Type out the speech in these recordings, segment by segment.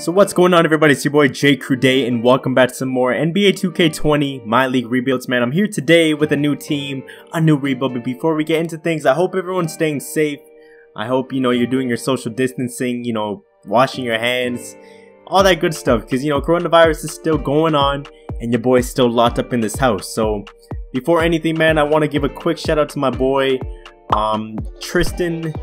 So what's going on, everybody? It's your boy J Crew Day, and welcome back to some more NBA 2K20 My League Rebuilds, man. I'm here today with a new team, a new rebuild, but before we get into things, I hope everyone's staying safe. I hope, you're doing your social distancing, washing your hands, all that good stuff, because, coronavirus is still going on, and your boy's still locked up in this house. So before anything, man, I want to give a quick shout out to my boy, Tristan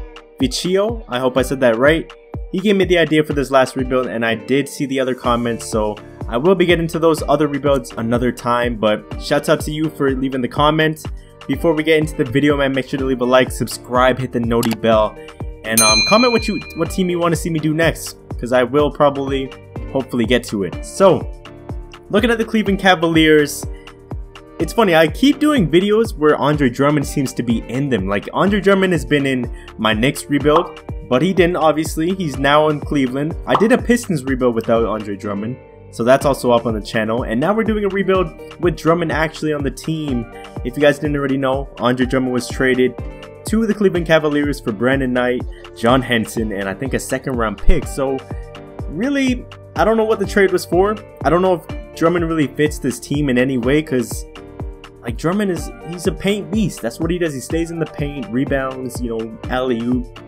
Vicio. I hope I said that right. He gave me the idea for this last rebuild, and I did see the other comments, so I will be getting to those other rebuilds another time, but shouts out to you for leaving the comment. Before we get into the video, man, make sure to leave a like, subscribe, hit the noti bell, and comment what team you want to see me do next, because I will probably, hopefully get to it. So, looking at the Cleveland Cavaliers, it's funny, I keep doing videos where Andre Drummond seems to be in them. Like, Andre Drummond has been in my Knicks rebuild, but he didn't, obviously. He's now in Cleveland. I did a Pistons rebuild without Andre Drummond, so that's also up on the channel. And now we're doing a rebuild with Drummond actually on the team. If you guys didn't already know, Andre Drummond was traded to the Cleveland Cavaliers for Brandon Knight, John Henson, and I think a second-round pick. So, really, I don't know what the trade was for. I don't know if Drummond really fits this team in any way, because like, Drummond he's a paint beast. That's what he does. He stays in the paint, rebounds, alley-oop.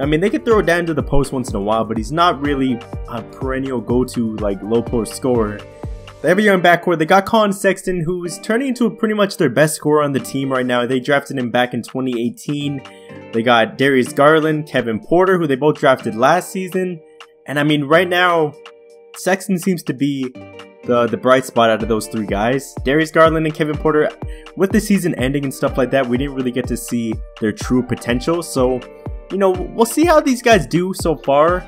I mean, they could throw it down to the post once in a while, but he's not really a perennial go-to, like, low-post scorer. Every young backcourt, they got Collin Sexton, who's turning into pretty much their best scorer on the team right now. They drafted him back in 2018. They got Darius Garland, Kevin Porter, who they both drafted last season. And I mean, right now, Sexton seems to be the bright spot out of those three guys. Darius Garland and Kevin Porter, with the season ending and stuff like that, we didn't really get to see their true potential. So, we'll see how these guys do so far,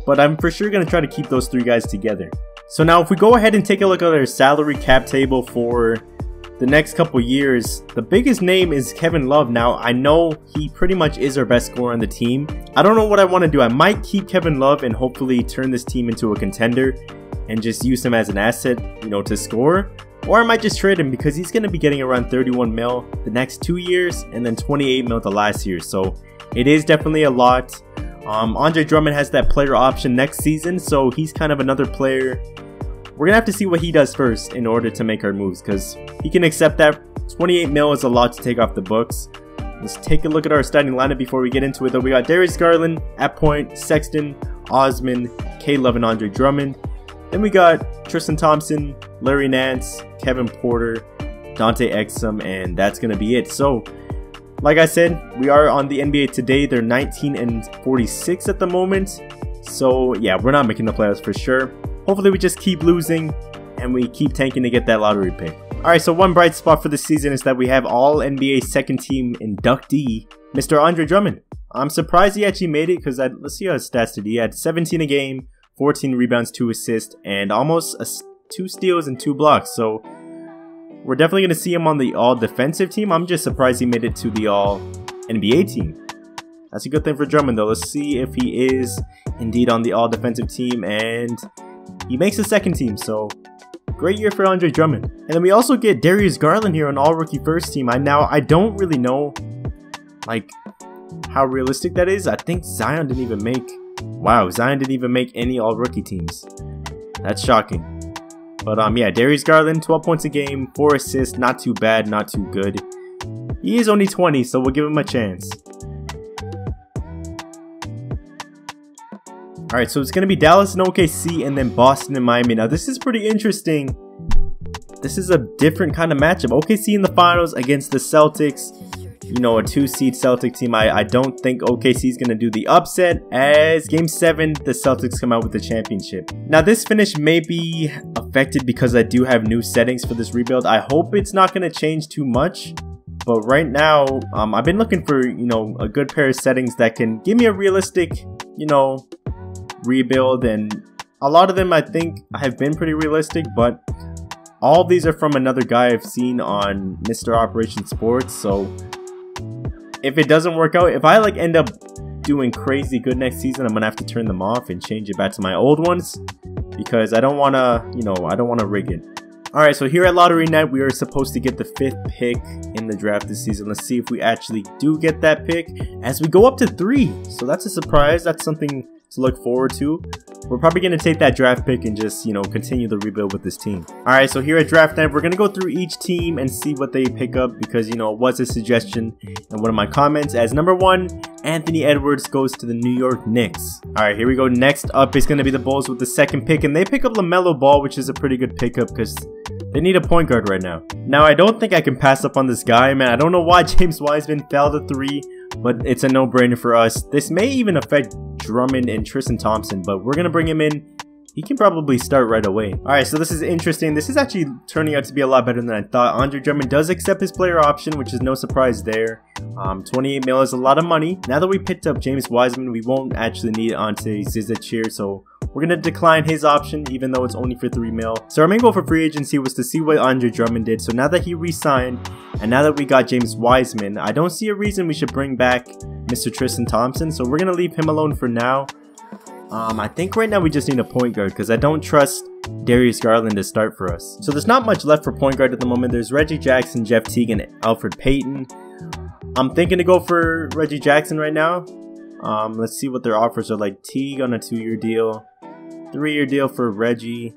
but I'm for sure going to try to keep those three guys together. So now if we go ahead and take a look at their salary cap table for the next couple years, the biggest name is Kevin Love. Now, I know he pretty much is our best scorer on the team. I don't know what I want to do. I might keep Kevin Love and hopefully turn this team into a contender and just use him as an asset, to score. Or I might just trade him because he's going to be getting around 31 mil the next 2 years and then 28 mil the last year. So it is definitely a lot. Andre Drummond has that player option next season, so he's kind of another player. We're going to have to see what he does first in order to make our moves, because he can accept that. 28 mil is a lot to take off the books. Let's take a look at our starting lineup before we get into it, though. We got Darius Garland at point, Sexton, Osman, K-Love, and Andre Drummond. Then we got Tristan Thompson, Larry Nance, Kevin Porter, Dante Exum, and that's going to be it. So, like I said, we are on the NBA Today. They're 19 and 46 at the moment. So, yeah, we're not making the playoffs for sure. Hopefully, we just keep losing and we keep tanking to get that lottery pick. Alright, so one bright spot for this season is that we have all NBA second team inductee, Mr. Andre Drummond. I'm surprised he actually made it, because let's see how his stats did. He had 17 a game, 14 rebounds, 2 assists, and almost 2 steals and 2 blocks. So, we're definitely going to see him on the all-defensive team. I'm just surprised he made it to the all-NBA team. That's a good thing for Drummond, though. Let's see if he is indeed on the all-defensive team, and he makes the second team, so great year for Andre Drummond. And then we also get Darius Garland here on all-rookie first team. I don't really know, like, how realistic that is. I think Zion didn't even make... Wow, Zion didn't even make any all-rookie teams. That's shocking. But yeah, Darius Garland, 12 points a game, 4 assists, not too bad, not too good. He is only 20, so we'll give him a chance. Alright, so it's going to be Dallas and OKC, and then Boston and Miami. Now, this is pretty interesting. This is a different kind of matchup. OKC in the finals against the Celtics. A 2-seed Celtic team. I don't think OKC is going to do the upset, as Game 7, the Celtics come out with the championship. Now, this finish may be affected because I do have new settings for this rebuild. I hope it's not going to change too much, but right now, I've been looking for, a good pair of settings that can give me a realistic, rebuild, and a lot of them I think have been pretty realistic, but all of these are from another guy I've seen on Mr. Operation Sports. So if it doesn't work out, if I end up doing crazy good next season, I'm gonna have to turn them off and change it back to my old ones, because I don't want to, I don't want to rig it. Alright, so here at Lottery Night, we are supposed to get the 5th pick in the draft this season. Let's see if we actually do get that pick, as we go up to 3. So that's a surprise. That's something to look forward to. We're probably going to take that draft pick and just, you know, continue the rebuild with this team. Alright, so here at Draft Night, we're going to go through each team and see what they pick up because, you know, it was a suggestion in one of my comments. As number 1, Anthony Edwards goes to the New York Knicks. Alright, here we go. Next up is going to be the Bulls with the 2nd pick, and they pick up LaMelo Ball, which is a pretty good pickup because they need a point guard right now. Now, I don't think I can pass up on this guy, man. I don't know why James Wiseman fell to 3, but it's a no-brainer for us. This may even affect Drummond and Tristan Thompson, but we're gonna bring him in. He can probably start right away. Alright, so this is interesting. This is actually turning out to be a lot better than I thought. Andre Drummond does accept his player option, which is no surprise there. 28 mil is a lot of money. Now that we picked up James Wiseman, we won't actually need Ante Zizic here, so we're gonna decline his option, even though it's only for 3 mil. So our main goal for free agency was to see what Andre Drummond did. So now that he re-signed, and now that we got James Wiseman, I don't see a reason we should bring back Mr. Tristan Thompson. So we're gonna leave him alone for now. I think right now we just need a point guard because I don't trust Darius Garland to start for us. So there's not much left for point guard at the moment. There's Reggie Jackson, Jeff Teague, and Alfred Payton. I'm thinking to go for Reggie Jackson right now. Let's see what their offers are like. Teague on a 2-year deal, 3-year deal for Reggie,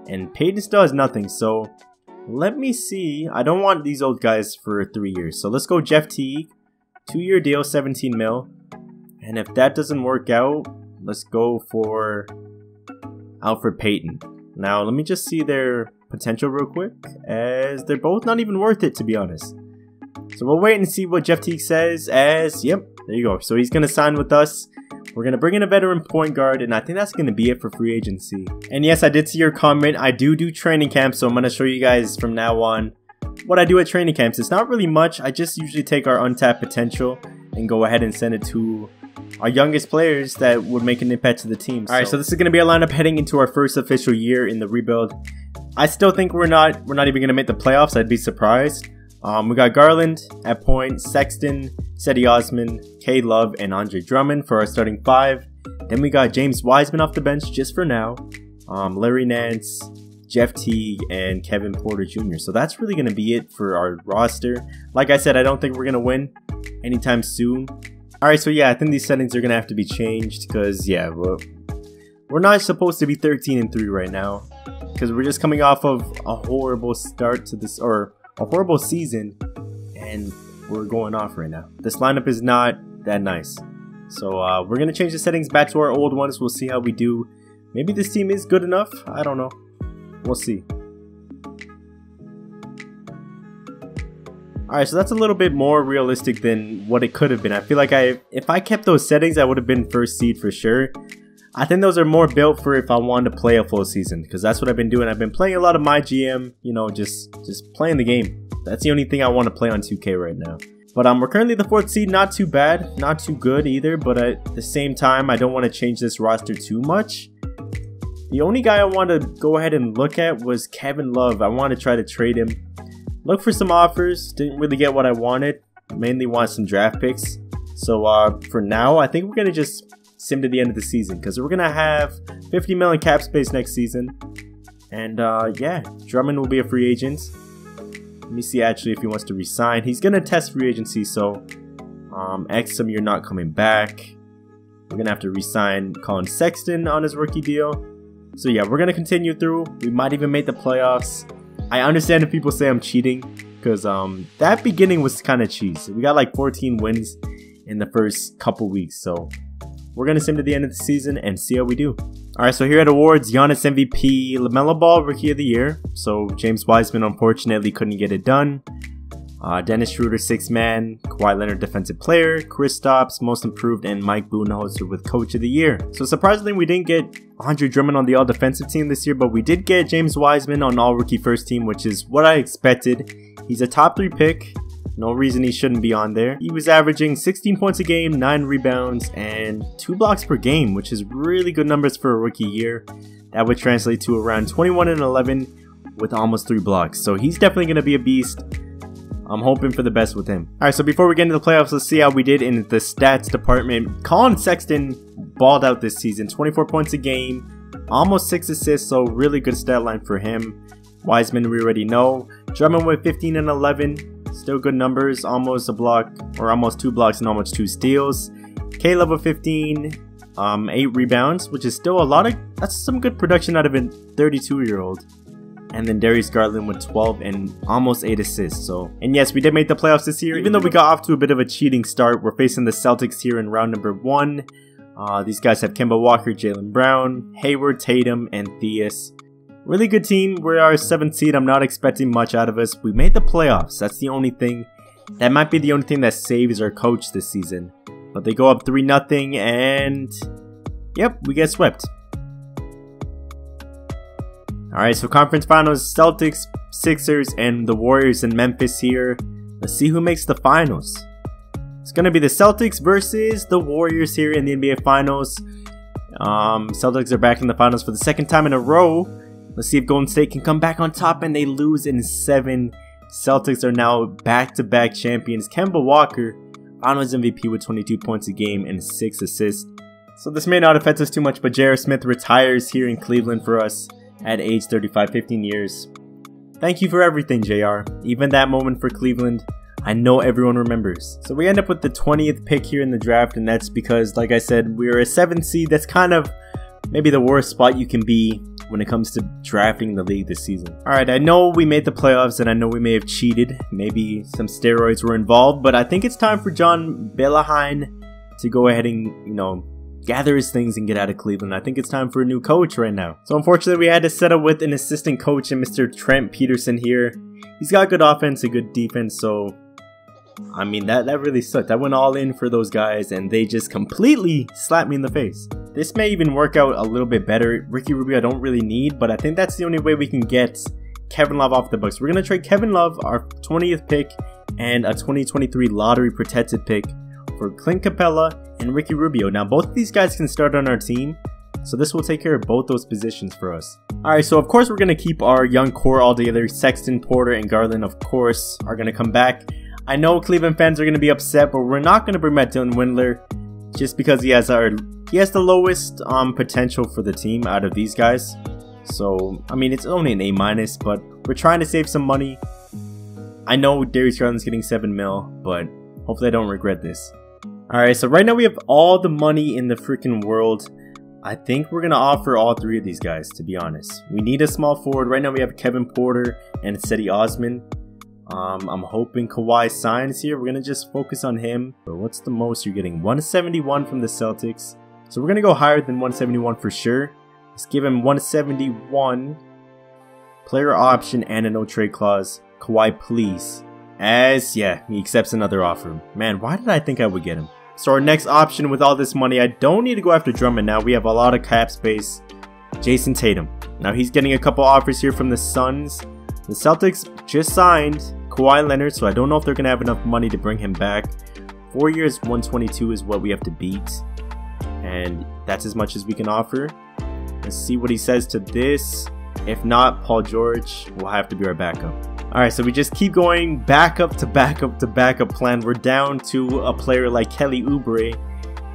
and Payton still has nothing. So let me see. I don't want these old guys for 3 years. So let's go Jeff Teague, 2-year deal, 17 mil. And if that doesn't work out, let's go for Alfred Payton. Now, let me just see their potential real quick, as they're both not even worth it, to be honest. So we'll wait and see what Jeff Teague says, as, yep, there you go. So he's going to sign with us. We're going to bring in a veteran point guard, and I think that's going to be it for free agency. And yes, I did see your comment. I do training camps, so I'm going to show you guys from now on what I do at training camps. It's not really much. I just usually take our untapped potential and go ahead and send it to our youngest players that would make an impact to the team. Alright, so this is going to be a lineup heading into our first official year in the rebuild. I still think we're not even going to make the playoffs. I'd be surprised. We got Garland at point, Sexton, Cedi Osman, K-Love, and Andre Drummond for our starting 5. Then we got James Wiseman off the bench just for now. Larry Nance, Jeff Teague, and Kevin Porter Jr. So that's really going to be it for our roster. Like I said, I don't think we're going to win anytime soon. Alright, so yeah, I think these settings are going to have to be changed because, yeah, we're not supposed to be 13-3 right now because we're just coming off of a horrible start to this, or a horrible season, and we're going off right now. This lineup is not that nice. So we're going to change the settings back to our old ones. We'll see how we do. Maybe this team is good enough. I don't know. We'll see. Alright, so that's a little bit more realistic than what it could have been. I feel like if I kept those settings, I would have been first seed for sure. I think those are more built for if I wanted to play a full season, because that's what I've been doing. I've been playing a lot of my GM, you know, just playing the game. That's the only thing I want to play on 2K right now. But we're currently the 4th seed, not too bad, not too good either, but at the same time, I don't want to change this roster too much. The only guy I want to go ahead and look at was Kevin Love. I want to try to trade him. Look for some offers, didn't really get what I wanted, mainly want some draft picks. So for now, I think we're going to just sim to the end of the season because we're going to have 50 million cap space next season. And yeah, Drummond will be a free agent. Let me see actually if he wants to resign. He's going to test free agency, so Exum, you're not coming back. We're going to have to resign Collin Sexton on his rookie deal. So yeah, we're going to continue through. We might even make the playoffs. I understand if people say I'm cheating, because that beginning was kind of cheese. We got like 14 wins in the first couple weeks, so we're going to sim to the end of the season and see how we do. Alright, so here at awards, Giannis MVP, LaMelo Ball Rookie of the Year. So James Wiseman unfortunately couldn't get it done. Dennis Schroeder 6th Man, Kawhi Leonard Defensive Player, Kristaps Most Improved, and Mike Budenholzer with Coach of the Year. So surprisingly, we didn't get Andre Drummond on the All Defensive Team this year, but we did get James Wiseman on All Rookie First Team, which is what I expected. He's a top 3 pick. No reason he shouldn't be on there. He was averaging 16 points a game, 9 rebounds, and 2 blocks per game, which is really good numbers for a rookie year. That would translate to around 21 and 11 with almost 3 blocks. So he's definitely going to be a beast. I'm hoping for the best with him. Alright, so before we get into the playoffs, let's see how we did in the stats department. Collin Sexton balled out this season. 24 points a game, almost 6 assists, so really good stat line for him. Wiseman, we already know. Drummond with 15 and 11. Still good numbers, almost a block, or almost 2 blocks and almost 2 steals. K-Love with 15. 8 rebounds, which is still a lot of, that's some good production out of a 32-year-old. And then Darius Garland with 12 and almost 8 assists. So, and yes, we did make the playoffs this year. Even though we got off to a bit of a cheating start, we're facing the Celtics here in round number 1. These guys have Kemba Walker, Jaylen Brown, Hayward, Tatum, and Theus. Really good team. We're our 7th seed. I'm not expecting much out of us. We made the playoffs. That's the only thing. That might be the only thing that saves our coach this season. But they go up 3-0 and yep, we get swept. Alright, so conference finals, Celtics, Sixers, and the Warriors in Memphis here. Let's see who makes the finals. It's going to be the Celtics versus the Warriors here in the NBA Finals. Celtics are back in the finals for the 2nd time in a row. Let's see if Golden State can come back on top, and they lose in 7. Celtics are now back-to-back champions. Kemba Walker, Finals MVP with 22 points a game and 6 assists. So this may not affect us too much, but J.R. Smith retires here in Cleveland for us at age 35, 15 years. Thank you for everything, JR. Even that moment for Cleveland, I know everyone remembers. So we end up with the 20th pick here in the draft, and that's because, like I said, we're a 7th seed. That's kind of maybe the worst spot you can be when it comes to drafting the league this season. Alright, I know we made the playoffs, and I know we may have cheated. Maybe some steroids were involved, but I think it's time for John Bellahine to go ahead and, you know, gather his things and get out of Cleveland. I think it's time for a new coach right now. So unfortunately, we had to settle with an assistant coach in Mr. Trent Peterson here. He's got good offense and good defense, so I mean, that really sucked. I went all in for those guys and they just completely slapped me in the face. This may even work out a little bit better. Ricky Rubio I don't really need, but I think that's the only way we can get Kevin Love off the books. We're going to trade Kevin Love, our 20th pick, and a 2023 lottery protected pick for Clint Capella and Ricky Rubio. Now, both of these guys can start on our team, so this will take care of both those positions for us. Alright, so of course we're going to keep our young core all together. Sexton, Porter, and Garland, of course, are going to come back. I know Cleveland fans are going to be upset, but we're not going to bring back Dylan Windler just because he has the lowest potential for the team out of these guys. So, I mean, it's only an A-, but we're trying to save some money. I know Darius Garland's getting $7 million, but hopefully I don't regret this. Alright, so right now we have all the money in the freaking world. I think we're going to offer all 3 of these guys, to be honest. We need a small forward. Right now we have Kevin Porter and Cedi Osman. I'm hoping Kawhi signs here. We're going to just focus on him. But what's the most you're getting? 171 from the Celtics. So we're going to go higher than 171 for sure. Let's give him 171. Player option and a no trade clause. Kawhi, please. Yeah, he accepts another offer. Man, why did I think I would get him? So our next option with all this money, I don't need to go after Drummond now. We have a lot of cap space. Jason Tatum. Now he's getting a couple offers here from the Suns. The Celtics just signed Kawhi Leonard, so I don't know if they're going to have enough money to bring him back. 4 years, 122 is what we have to beat. And that's as much as we can offer. Let's see what he says to this. If not, Paul George will have to be our backup. Alright, so we just keep going backup to backup to backup plan. We're down to a player like Kelly Oubre,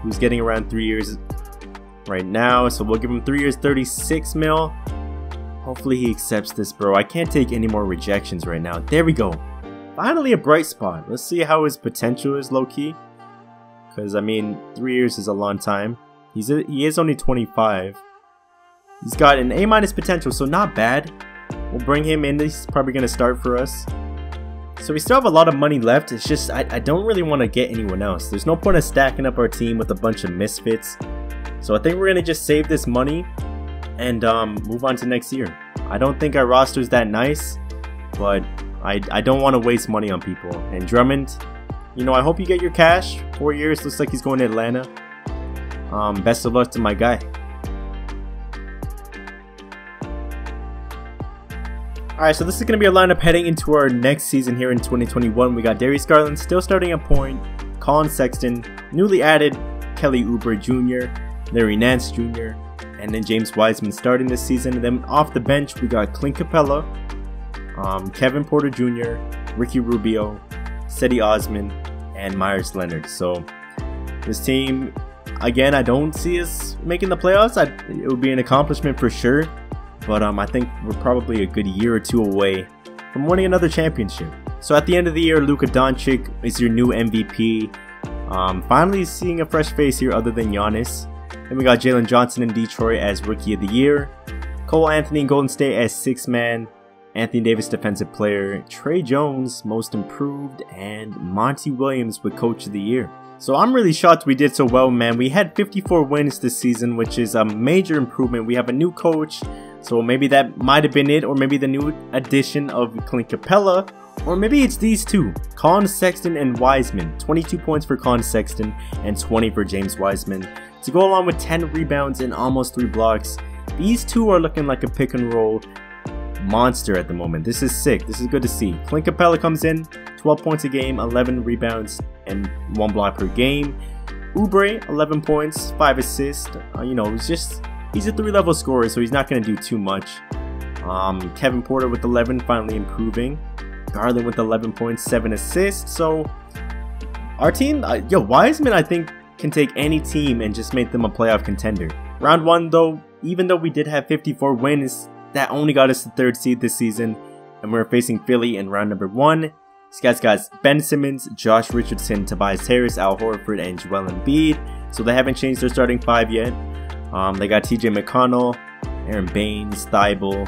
who's getting around 3 years right now. So we'll give him 3 years, 36 mil. Hopefully he accepts this, bro. I can't take any more rejections right now. There we go. Finally a bright spot. Let's see how his potential is low-key. Because, I mean, 3 years is a long time. He is only 25. He's got an A- potential, so not bad. We'll bring him in. He's probably going to start for us. So we still have a lot of money left. It's just, I don't really want to get anyone else. There's no point of stacking up our team with a bunch of misfits. So I think we're going to just save this money and move on to next year. I don't think our roster is that nice, but I don't want to waste money on people. And Drummond, you know, I hope you get your cash. 4 years, looks like he's going to Atlanta. Best of luck to my guy. Alright, so this is going to be our lineup heading into our next season here in 2021. We got Darius Garland still starting at point, Collin Sexton, newly added Kelly Oubre Jr., Larry Nance Jr., and then James Wiseman starting this season. And then off the bench, we got Clint Capella, Kevin Porter Jr., Ricky Rubio, Cedi Osman, and Myers Leonard. So this team, again, I don't see us making the playoffs. It would be an accomplishment for sure. But I think we're probably a good year or two away from winning another championship. So at the end of the year, Luka Doncic is your new MVP. Finally seeing a fresh face here other than Giannis. Then we got Jalen Johnson in Detroit as Rookie of the Year. Cole Anthony in Golden State as 6th man. Anthony Davis Defensive Player. Trey Jones Most Improved. And Monty Williams with Coach of the Year. So I'm really shocked we did so well, man. We had 54 wins this season, which is a major improvement. We have a new coach, so maybe that might have been it, or maybe the new addition of Clint Capella, or maybe it's these two, Collin Sexton and Wiseman. 22 points for Collin Sexton and 20 for James Wiseman, to go along with 10 rebounds and almost 3 blocks. These two are looking like a pick and roll monster at the moment. This is sick. This is good to see. Clint Capella comes in, 12 points a game, 11 rebounds, and 1 block per game. Oubre, 11 points, 5 assists. You know, he's a 3-level scorer, so he's not going to do too much. Kevin Porter with 11, finally improving. Garland with 11 points, 7 assists. So our team, Wiseman, I think, can take any team and just make them a playoff contender. Round 1, though, even though we did have 54 wins, that only got us the 3rd seed this season, and we're facing Philly in round number 1. These guys got Ben Simmons, Josh Richardson, Tobias Harris, Al Horford, and Joel Embiid. So they haven't changed their starting 5 yet. They got TJ McConnell, Aaron Baines, Thibault.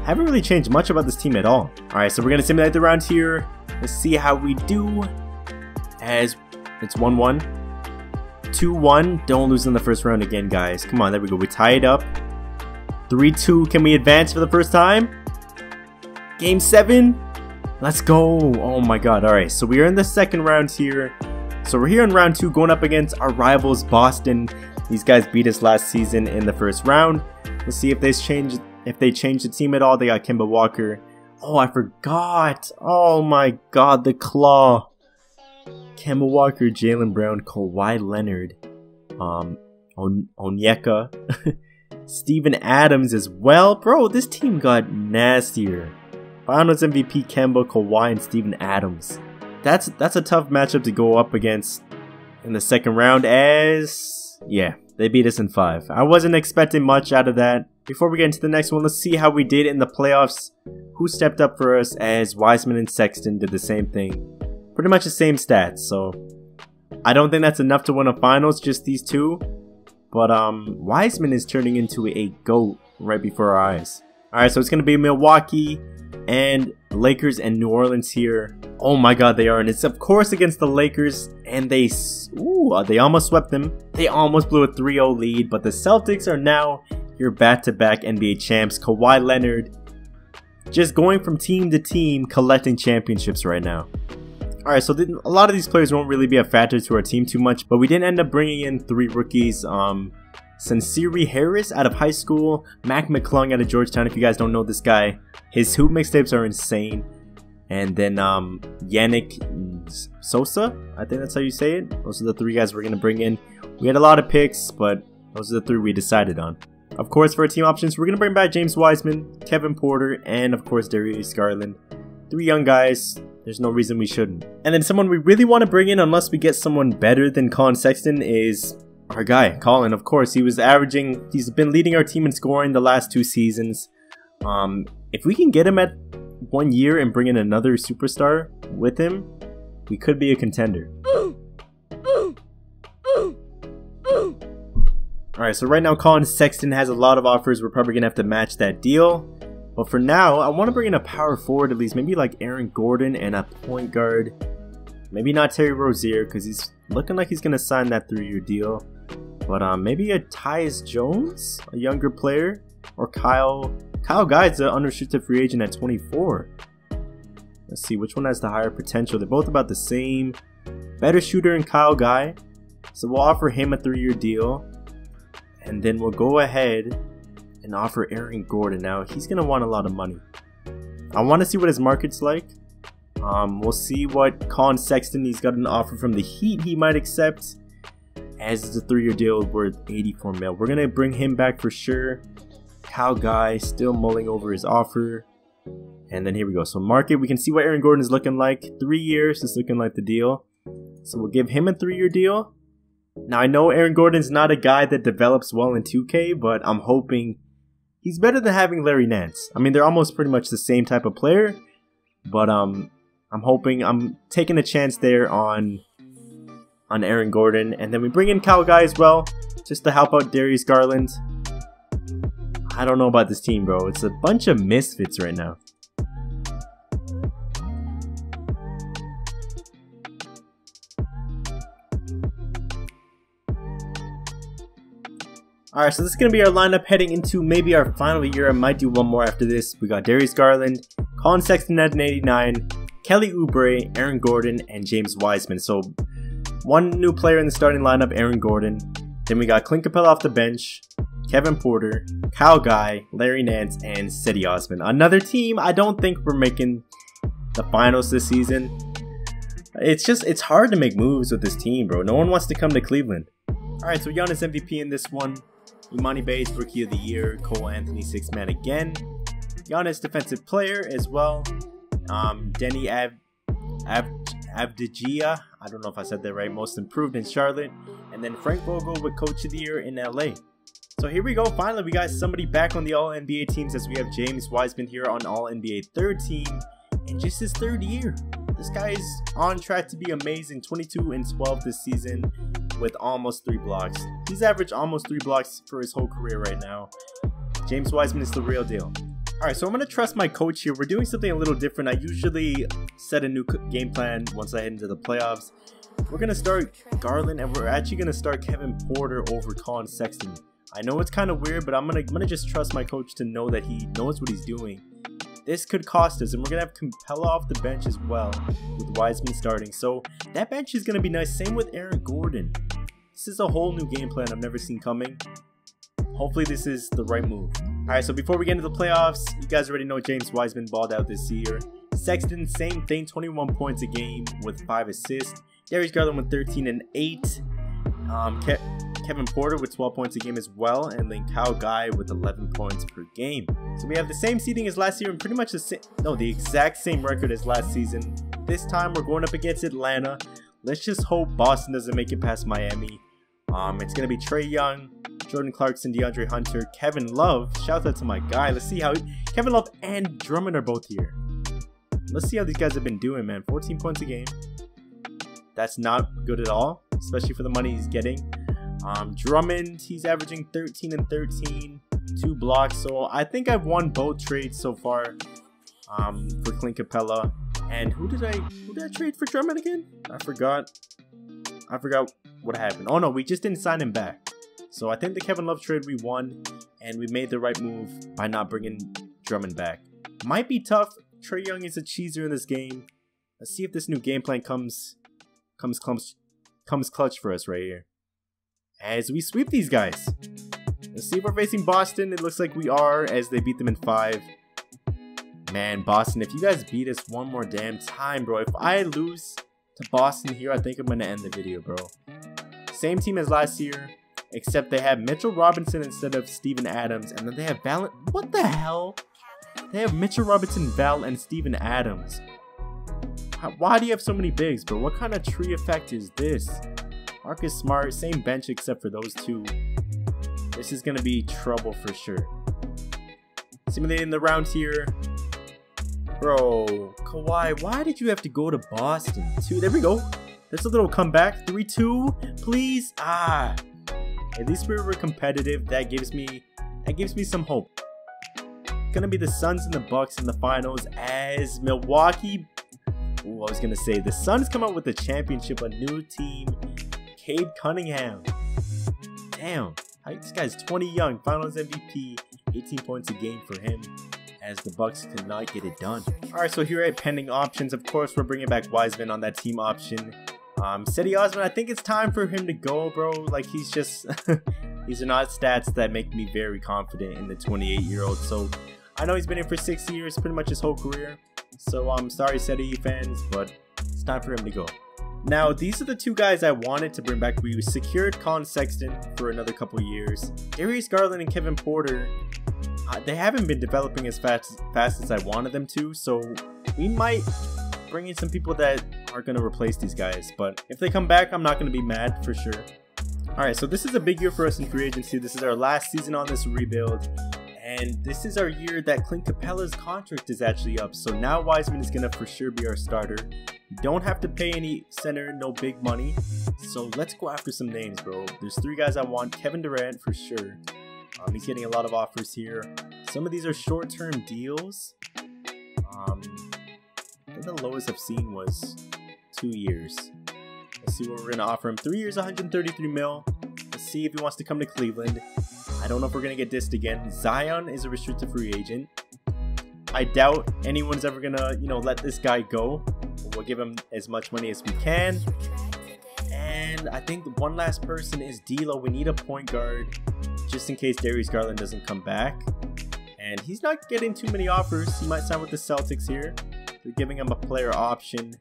Haven't really changed much about this team at all. Alright, so we're going to simulate the round here. Let's see how we do. As it's 1-1. 2-1. Don't lose in the first round again, guys. Come on, there we go. We tie it up. 3-2. Can we advance for the first time? Game 7. Let's go. Oh my god. Alright, so we are in the second round here. So we're here in round 2 going up against our rivals Boston. These guys beat us last season in the first round. Let's see if they change the team at all. They got Kemba Walker. Oh, I forgot. Oh my god, the claw. Kemba Walker, Jaylen Brown, Kawhi Leonard, Onyeka, Steven Adams as well. Bro, this team got nastier. Finals MVP Kemba, Kawhi, and Steven Adams. That's a tough matchup to go up against in the second round, as yeah, they beat us in 5. I wasn't expecting much out of that. Before we get into the next one, let's see how we did in the playoffs. Who stepped up for us, as Wiseman and Sexton did the same thing. Pretty much the same stats, so I don't think that's enough to win a finals, just these two. But Wiseman is turning into a GOAT right before our eyes. Alright, so it's going to be Milwaukee and Lakers and New Orleans here. Oh my god, they are. And it's of course against the Lakers. And they almost swept them. They almost blew a 3-0 lead. But the Celtics are now your back-to-back NBA champs. Kawhi Leonard just going from team to team collecting championships right now. Alright, so a lot of these players won't really be a factor to our team too much. But we did end up bringing in 3 rookies. Sincere Harris out of high school, Mac McClung out of Georgetown. If you guys don't know this guy, his hoop mixtapes are insane. And then Yannick Sosa, I think that's how you say it. Those are the 3 guys we're going to bring in. We had a lot of picks, but those are the 3 we decided on. Of course, for our team options, we're going to bring back James Wiseman, Kevin Porter, and of course Darius Garland. 3 young guys. There's no reason we shouldn't. And then someone we really want to bring in, unless we get someone better than Collin Sexton, is our guy, Collin. Of course, he's been leading our team in scoring the last 2 seasons. If we can get him at 1 year and bring in another superstar with him, we could be a contender. Alright, so right now Collin Sexton has a lot of offers. We're probably going to have to match that deal. But for now, I want to bring in a power forward at least. Maybe like Aaron Gordon and a point guard. Maybe not Terry Rozier, because he's looking like he's going to sign that 3-year deal. But maybe a Tyus Jones, a younger player. Or Kyle Guy's an unrestricted free agent at 24. Let's see, which one has the higher potential? They're both about the same. Better shooter than Kyle Guy. So we'll offer him a 3-year deal. And then we'll go ahead and offer Aaron Gordon. Now, he's going to want a lot of money. I want to see what his market's like. We'll see what Collin Sexton, he's got an offer from the Heat he might accept. As it's a 3-year deal worth 84 mil. We're going to bring him back for sure. Kyle Guy still mulling over his offer. And then here we go. So market, we can see what Aaron Gordon is looking like. 3 years is looking like the deal. So we'll give him a 3-year deal. Now I know Aaron Gordon's not a guy that develops well in 2K, but I'm hoping he's better than having Larry Nance. I mean, they're almost pretty much the same type of player. But I'm taking a chance there on Aaron Gordon. And then we bring in Kyle Guy as well. just to help out Darius Garland. I don't know about this team, bro. It's a bunch of misfits right now. Alright, so this is going to be our lineup heading into maybe our final year. I might do one more after this. We got Darius Garland, Collin Sexton at an 89, Kelly Oubre, Aaron Gordon, and James Wiseman. So, one new player in the starting lineup, Aaron Gordon. Then we got Clint Capella off the bench, Kevin Porter, Kyle Guy, Larry Nance, and Cedi Osman. Another team I don't think we're making the finals this season. It's hard to make moves with this team, bro. No one wants to come to Cleveland. Alright, so Giannis MVP in this one. Imani Bates, Rookie of the Year. Cole Anthony, 6th man again. Giannis, Defensive Player as well. Denny Avdija, I don't know if I said that right, Most Improved in Charlotte. And then Frank Vogel with Coach of the Year in LA. So here we go. Finally, we got somebody back on the All-NBA teams, as we have James Wiseman here on All-NBA 3rd team. In just his 3rd year. This guy is on track to be amazing. 22 and 12 this season with almost 3 blocks. He's averaged almost 3 blocks for his whole career right now. James Wiseman is the real deal. Alright, so I'm going to trust my coach here. We're doing something a little different. I usually set a new game plan once I head into the playoffs. We're going to start Garland, and we're actually going to start Kevin Porter over Collin Sexton. I know it's kind of weird, but I'm gonna just trust my coach to know that he knows what he's doing. This could cost us, and we're going to have Capella off the bench as well, with Wiseman starting. So that bench is going to be nice. Same with Aaron Gordon. This is a whole new game plan I've never seen coming. Hopefully this is the right move. Alright, so before we get into the playoffs, you guys already know James Wiseman balled out this year. Sexton, same thing, 21 points a game with 5 assists. Darius Garland with 13 and 8. Kevin Porter with 12 points a game as well, and then Kyle Guy with 11 points per game. So we have the same seeding as last year and pretty much the exact same record as last season. This time we're going up against Atlanta. Let's just hope Boston doesn't make it past Miami. It's going to be Trae Young, Jordan Clarkson, DeAndre Hunter, Kevin Love. Shout out to my guy. Let's see how Kevin Love and Drummond are both here. Let's see how these guys have been doing, man. 14 points a game. That's not good at all, especially for the money he's getting. Drummond, he's averaging 13 and 13, 2 blocks. So I think I've won both trades so far for Clint Capella. And who did I trade for Drummond again? I forgot what happened. Oh no, we just didn't sign him back. So I think the Kevin Love trade we won, and we made the right move by not bringing Drummond back. Might be tough. Trae Young is a cheeser in this game. Let's see if this new game plan comes clutch for us right here. As we sweep these guys. Let's see if we're facing Boston. It looks like we are, as they beat them in 5. Man, Boston, if you guys beat us one more damn time, bro. If I lose to Boston here, I think I'm going to end the video, bro. Same team as last year, except they have Mitchell Robinson instead of Steven Adams. And then they have Val. What the hell? They have Mitchell Robinson, Val, and Steven Adams. Why do you have so many bigs, bro? What kind of tree effect is this? Marcus Smart, same bench except for those two. This is going to be trouble for sure. Simulating the round here. Bro, Kawhi, why did you have to go to Boston? There we go. There's a little comeback. 3-2, please. At least we were competitive. That gives me some hope. Gonna be the Suns and the Bucks in the finals as Milwaukee. Ooh, I was gonna say the Suns come out with the championship, a new team. Cade Cunningham. Damn, this guy's 20 young, Finals MVP, 18 points a game for him, as the Bucks could not get it done. All right, so here at pending options, of course, we're bringing back Wiseman on that team option. Cedi Osman, I think it's time for him to go, bro. Like, he's just, these are not stats that make me very confident in the 28-year-old. So I know he's been in for 6 years, pretty much his whole career. So I'm sorry, Cedi fans, but it's time for him to go. Now, these are the two guys I wanted to bring back. We secured Collin Sexton for another couple years. Darius Garland and Kevin Porter, they haven't been developing as fast as I wanted them to. So we might bring in some people that are going to replace these guys. But if they come back, I'm not going to be mad for sure. Alright, so this is a big year for us in free agency. This is our last season on this rebuild. And this is our year that Clint Capella's contract is actually up. So now Wiseman is going to for sure be our starter. Don't have to pay any center, no big money. So let's go after some names, bro. There's 3 guys I want. Kevin Durant for sure. He's getting a lot of offers here. Some of these are short-term deals. I think the lowest I've seen was 2 years. Let's see what we're gonna offer him. 3 years, 133 mil. Let's see if he wants to come to Cleveland. I don't know if we're gonna get dissed again. Zion is a restricted free agent. I doubt anyone's ever gonna, let this guy go. We'll give him as much money as we can. And I think one last person is D'Lo. We need a point guard just in case Darius Garland doesn't come back. And he's not getting too many offers. He might sign with the Celtics here. They're giving him a player option.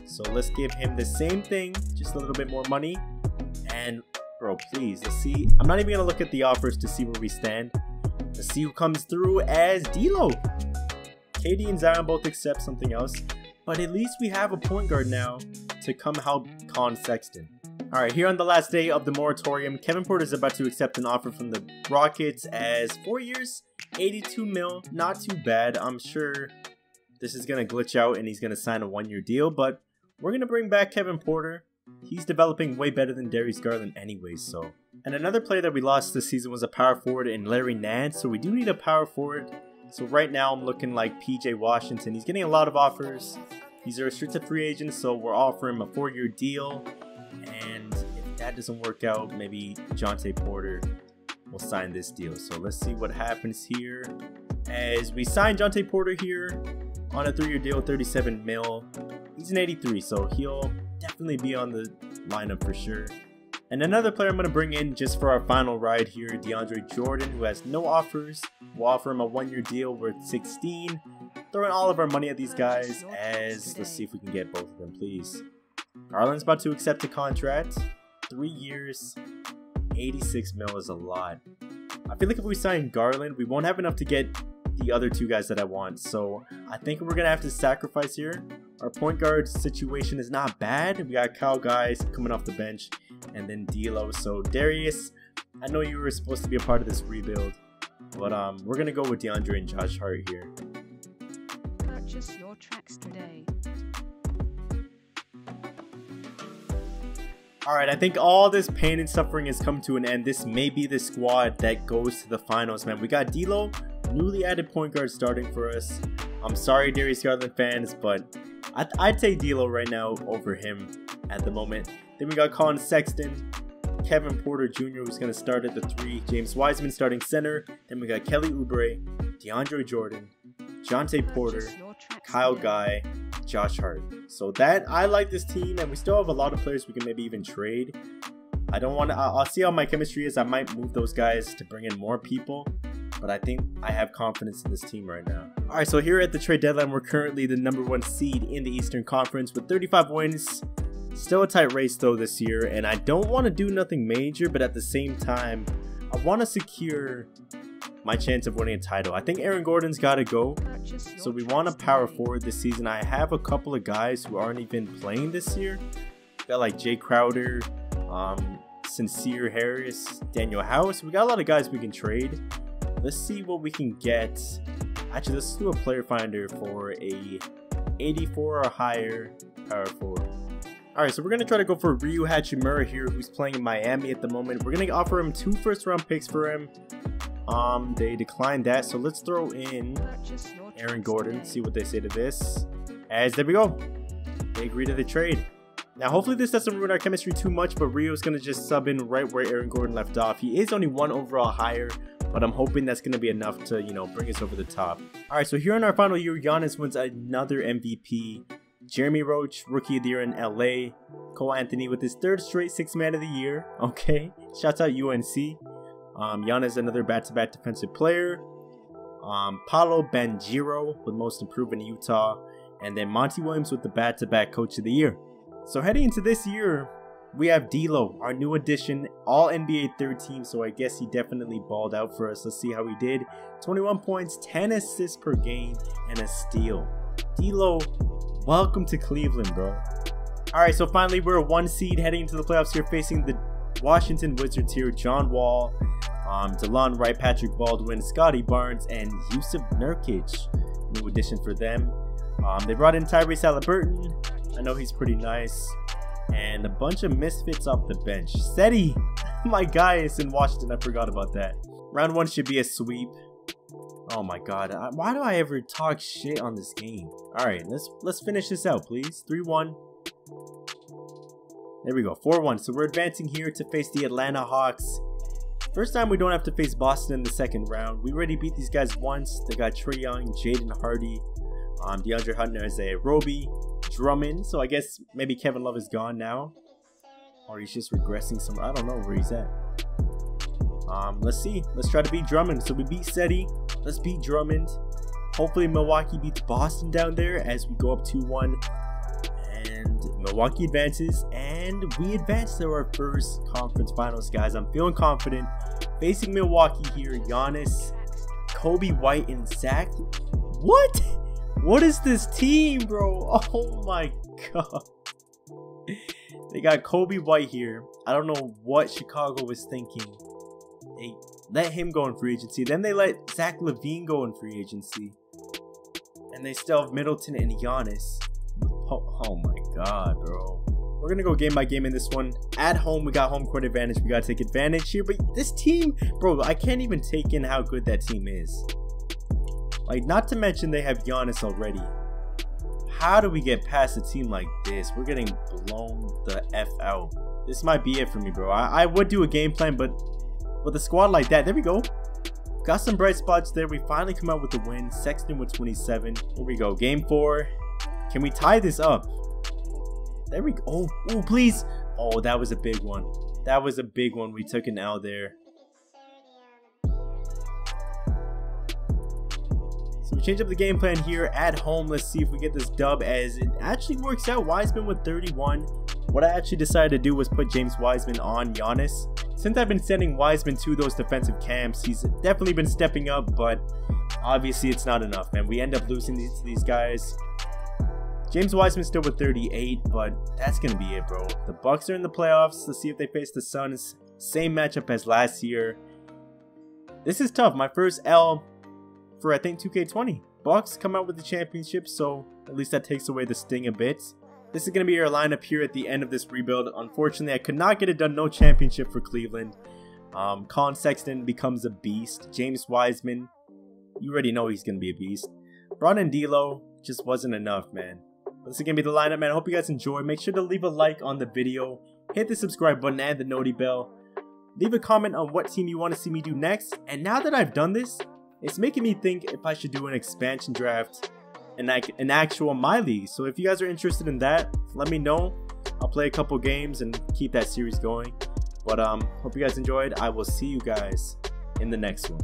So let's give him the same thing, just a little bit more money. And bro, please, let's see. I'm not even gonna look at the offers to see where we stand. Let's see who comes through as D'Lo. KD and Zion both accept something else. But at least we have a point guard now to come help Collin Sexton. Alright, here on the last day of the moratorium, Kevin Porter is about to accept an offer from the Rockets as 4 years, 82 mil. Not too bad. I'm sure this is going to glitch out and he's going to sign a 1-year deal. But we're going to bring back Kevin Porter. He's developing way better than Darius Garland anyways, so. And another player that we lost this season was a power forward in Larry Nance. So we do need a power forward. So right now I'm looking like PJ Washington. He's getting a lot of offers. He's a restricted free agent, so we're offering him a 4-year deal. And if that doesn't work out, maybe Jontay Porter will sign this deal. So let's see what happens here. As we sign Jontay Porter here on a 3-year deal, 37 mil. He's an 83, so he'll definitely be on the lineup for sure. And another player I'm going to bring in just for our final ride here, Deandre Jordan, who has no offers. We'll offer him a 1-year deal worth 16. Throwing all of our money at these guys as, let's see if we can get both of them, please. Garland's about to accept a contract. 3 years, 86 mil is a lot. I feel like if we sign Garland, we won't have enough to get the other 2 guys that I want. So I think we're going to have to sacrifice here. Our point guard situation is not bad. We got Kyle Guys coming off the bench and then D'Lo. So Darius, I know you were supposed to be a part of this rebuild, but we're going to go with DeAndre and Josh Hart here. Purchase your tracks today. Alright, I think all this pain and suffering has come to an end. This may be the squad that goes to the finals, man. We got D'Lo, newly added point guard starting for us. I'm sorry, Darius Garland fans, but I'd take D'Lo right now over him at the moment. Then we got Collin Sexton, Kevin Porter Jr., who's going to start at the 3, James Wiseman starting center. Then we got Kelly Oubre, DeAndre Jordan, Jontay Porter, Kyle Guy, Josh Hart. So I like this team, and we still have a lot of players we can maybe even trade. I don't want to, I'll see how my chemistry is. I might move those guys to bring in more people, but I think I have confidence in this team right now. Alright, so here at the trade deadline, we're currently the #1 seed in the Eastern Conference with 35 wins. Still a tight race though this year, and I don't want to do nothing major, but at the same time, I want to secure my chance of winning a title. I think Aaron Gordon's got to go, so we want a power forward this season. I have a couple of guys who aren't even playing this year. Got like Jay Crowder, Sincere Harris, Daniel House. We got a lot of guys we can trade. Let's see what we can get. Actually, let's do a player finder for a 84 or higher power forward. Alright, so we're going to try to go for Ryu Hachimura here, who's playing in Miami at the moment. We're going to offer him 2 first-round picks for him. They declined that, so let's throw in Aaron Gordon, see what they say to this. As there we go, they agree to the trade. Now hopefully this doesn't ruin our chemistry too much, but Rio's gonna just sub in right where Aaron Gordon left off. He is only 1 overall higher, but I'm hoping that's gonna be enough to, bring us over the top. Alright, so here in our final year, Giannis wins another MVP. Jeremy Roach, Rookie of the Year in LA. Cole Anthony with his 3rd straight 6th Man of the Year. Okay, shouts out UNC. Giannis, another back-to-back defensive player. Paolo Banchero with Most Improved in Utah. And then Monty Williams with the back-to-back Coach of the Year. So heading into this year, we have D'Lo, our new addition, all NBA 3rd team. So I guess he definitely balled out for us. Let's see how he did. 21 points, 10 assists per game, and a steal. D'Lo, welcome to Cleveland, bro. Alright, so finally we're a 1 seed heading into the playoffs here, facing the Washington Wizards here. John Wall, DeLon Wright, Patrick Baldwin, Scotty Barnes, and Yusuf Nurkic. New addition for them. They brought in Tyrese Haliburton, I know he's pretty nice. And a bunch of misfits off the bench. Seti, my guy is in Washington. I forgot about that. Round 1 should be a sweep. Oh my god, why do I ever talk shit on this game? Alright, let's finish this out, please. 3-1. There we go, 4-1. So we're advancing here to face the Atlanta Hawks. First time we don't have to face Boston in the second round. We already beat these guys once. They got Trae Young, Jaden Hardy, DeAndre Jordan, Isaiah Roby, Drummond. So I guess maybe Kevin Love is gone now. Or he's just regressing somewhere. I don't know where he's at. Let's see. Let's try to beat Drummond. So we beat Seti. Let's beat Drummond. Hopefully Milwaukee beats Boston down there as we go up 2-1. And Milwaukee advances. And we advance to our first conference finals, guys. I'm feeling confident. Facing Milwaukee here. Giannis, Kobe White, and Zach. What? What is this team, bro? Oh my god. They got Kobe White here. I don't know what Chicago was thinking. They let him go in free agency. Then they let Zach LaVine go in free agency. And they still have Middleton and Giannis. Oh my god, bro. We're going to go game by game in this one. At home, we got home court advantage. We got to take advantage here. But this team, bro, I can't even take in how good that team is. Like, not to mention they have Giannis already. How do we get past a team like this? We're getting blown the F out. This might be it for me, bro. I would do a game plan, but with a squad like that, there we go. Got some bright spots there. We finally come out with the win. Sexton with 27. Here we go. Game 4. Can we tie this up? There we go. Oh, please. Oh, that was a big one. That was a big one. We took an L there. So we change up the game plan here at home. Let's see if we get this dub as it actually works out. Wiseman with 31. What I actually decided to do was put James Wiseman on Giannis. Since I've been sending Wiseman to those defensive camps, he's definitely been stepping up, but obviously it's not enough, man. We end up losing to these guys. James Wiseman still with 38, but that's going to be it, bro. The Bucks are in the playoffs. Let's see if they face the Suns. Same matchup as last year. This is tough. My first L for, I think, 2K20. Bucks come out with the championship, so at least that takes away the sting a bit. This is going to be our lineup here at the end of this rebuild. Unfortunately, I could not get it done. No championship for Cleveland. Collin Sexton becomes a beast. James Wiseman, you already know he's going to be a beast. LeBron and D'Lo just wasn't enough, man. But this is going to be the lineup, man. I hope you guys enjoy. Make sure to leave a like on the video. Hit the subscribe button and the noti bell. Leave a comment on what team you want to see me do next. And now that I've done this, it's making me think if I should do an expansion draft, an actual My League. So if you guys are interested in that, let me know. I'll play a couple games and keep that series going. But hope you guys enjoyed. I will see you guys in the next one.